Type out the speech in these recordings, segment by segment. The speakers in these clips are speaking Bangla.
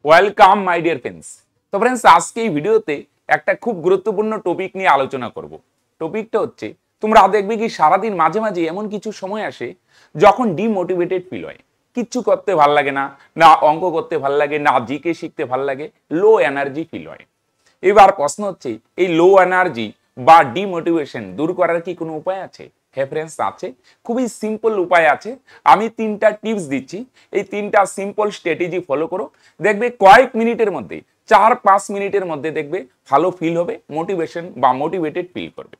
Welcome my dear friends. তো ফ্রেন্ডস, আজকে এই ভিডিওতে একটা খুব গুরুত্বপূর্ণ টপিক নিয়ে আলোচনা করব। টপিকটা হচ্ছে, তোমরা দেখবে কি সারাদিন মাঝে মাঝে এমন কিছু সময় আসে যখন ডিমোটিভেটেড ফিল হয়, কিচ্ছু করতে ভাল লাগে না, না অঙ্ক করতে ভাল লাগে, না জিকে শিখতে ভাল লাগে, লো এনার্জি ফিল হয়। এবার প্রশ্ন হচ্ছে, এই লো এনার্জি বা ডিমোটিভেশন দূর করার কি কোনো উপায় আছে? হ্যাঁ ফ্রেন্ডস, আছে। খুবই সিম্পল উপায় আছে। আমি 3টা টিপস দিচ্ছি, এই 3টা সিম্পল স্ট্র্যাটেজি ফলো করো, দেখবে কয়েক মিনিটের মধ্যে, 4-5 মিনিটের মধ্যে দেখবে ভালো ফিল হবে, মোটিভেশন বা মোটিভেটেড ফিল করবে।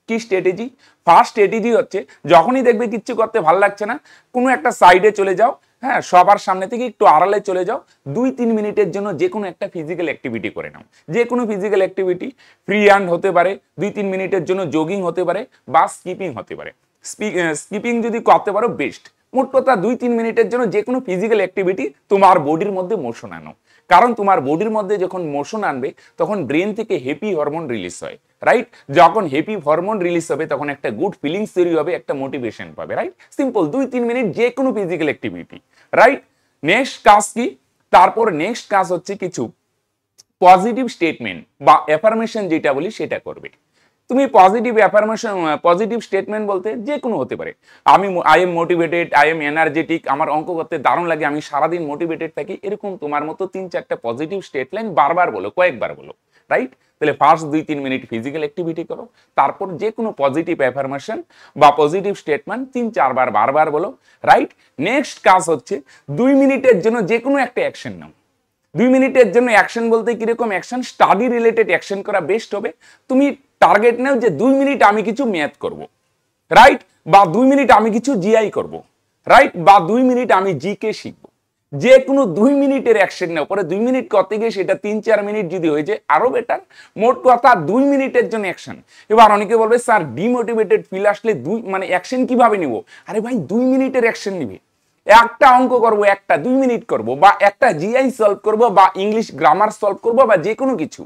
কি স্ট্র্যাটেজি? ফার্স্ট স্ট্র্যাটেজি হচ্ছে, যখনই দেখবে কিচ্ছু করতে ভালো লাগছে না, কোনো একটা সাইডে চলে যাও, হ্যাঁ, সবার সামনে থেকে একটু আড়ালে চলে যাও, 2-3 মিনিটের জন্য যে কোনো একটা ফিজিক্যাল অ্যাক্টিভিটি করে নাও। যে কোনো ফিজিক্যাল অ্যাক্টিভিটি, ফ্রি হ্যান্ড হতে পারে, 2-3 মিনিটের জন্য জগিং হতে পারে, বা স্কিপিং হতে পারে। স্কিপিং যদি করতে পারো বেস্ট। মোট কথা 2-3 মিনিটের জন্য যে কোনো ফিজিক্যাল অ্যাক্টিভিটি তোমার বডির মধ্যে মোশন আনো। কারণ তোমার বডির মধ্যে যখন মোশন আনবে তখন ব্রেন থেকে হ্যাপি হরমোন রিলিজ হয়, রাইট? যখন হ্যাপি হরমোন রিলিজ হবে তখন একটা গুড ফিলিংস তৈরি হবে, একটা মোটিভেশন পাবে, রাইট? সিম্পল 2-3 মিনিট যে কোনো ফিজিক্যাল অ্যাক্টিভিটি, রাইট? নেক্সট কাজ কি? তারপর নেক্সট কাজ হচ্ছে কিছু পজিটিভ স্টেটমেন্ট বা অ্যাফার্মেশন যেটা বলি সেটা করবে। তুমি পজিটিভ অ্যাফার্মেশন, পজিটিভ স্টেটমেন্ট বলতে যে কোনো হতে পারে। I am motivated, I am energetic, আমার অঙ্ক করতে দারুণ লাগে, আমি সারাদিন মোটিভেটেড থাকি, এরকম তোমার মতো 3-4টা পজিটিভ স্টেটমেন্ট বারবার বলো, কয়েকবার বলো, রাইট? তাহলে ফার্স্ট 2-3 মিনিট ফিজিক্যাল অ্যাক্টিভিটি করো, তারপর যে কোনো পজিটিভ অ্যাফার্মেশন বা পজিটিভ স্টেটমেন্ট 3-4 বার বারবার বলো, রাইট? নেক্সট কাজ হচ্ছে 2 মিনিটের জন্য যে কোনো একটা অ্যাকশন নাও। 2 মিনিটের জন্য অ্যাকশন বলতে কিরকম অ্যাকশন? স্টাডি রিলেটেড অ্যাকশন করা বেস্ট হবে। তুমি টার্গেট নাও যে 2 মিনিট আমি কিছু ম্যাথ করব, রাইট? বা 2 মিনিট আমি কিছু জিআই করব, রাইট? বা 2 মিনিট আমি জিকে শিখব। যে কোনো 2 মিনিটের অ্যাকশন নাও, পরে 2 মিনিট করতে গিয়ে সেটা 3-4 মিনিট যদি হয়ে যায় আরো বেটার। মোট কথা 2 মিনিটের জন্য অ্যাকশন। এবার অনেকে বলবে স্যার ডিমোটিভেটেড ফিল আসলে অ্যাকশন কিভাবে নিব? আরে ভাই, 2 মিনিটের অ্যাকশন নিবে। একটা অঙ্ক করব, একটা 2 মিনিট করব, বা একটা জিআই সলভ করব, বা ইংলিশ গ্রামার সলভ করব, বা যে কোনো কিছু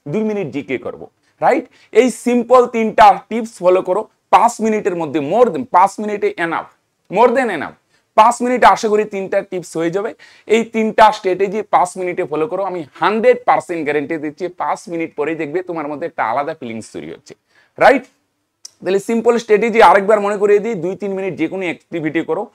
2 মিনিট জিকে করব, রাইট? এই সিম্পল 3টা টিপস ফলো করো 5 মিনিটের মধ্যে। মোর দেন 5 মিনিটে এনাফ, মোর দেন এনাফ। 5 মিনিটে আশা করি 3টা টিপস হয়ে যাবে। এই 3টা স্ট্র্যাটেজি 5 মিনিটে ফলো করো, আমি 100% গ্যারান্টি দিচ্ছি 5 মিনিট পরেই দেখবে তোমার মধ্যে একটা আলাদা ফিলিংস তৈরি হচ্ছে, রাইট? তাহলে সিম্পল স্ট্র্যাটেজি আরেকবার মনে করিয়ে দিই, 2-3 মিনিট যে কোনো অ্যাক্টিভিটি করো,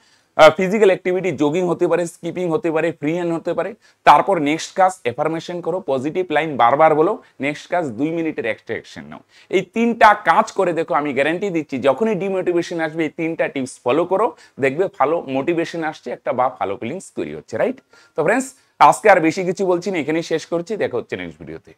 ফিজিক্যাল অ্যাক্টিভিটি, জগিং হতে পারে, স্কিপিং হতে পারে, ফ্রি হ্যান্ড হতে পারে। তারপর নেক্সট কাজ অ্যাফার্মেশন করো, পজিটিভ লাইন বারবার বলো। নেক্সট কাজ 2 মিনিটের এক্সট্রা অ্যাকশন নাও। এই 3টা কাজ করে দেখো, আমি গ্যারান্টি দিচ্ছি যখনই ডিমোটিভেশন আসবে এই 3টা টিপস ফলো করো, দেখবে ভালো মোটিভেশন আসছে, একটা বা ভালো ফিলিংস তৈরি হচ্ছে, রাইট? তো ফ্রেন্ডস, আজকে আর বেশি কিছু বলছি না, এখানেই শেষ করছি। দেখা হচ্ছে নেক্সট ভিডিওতে।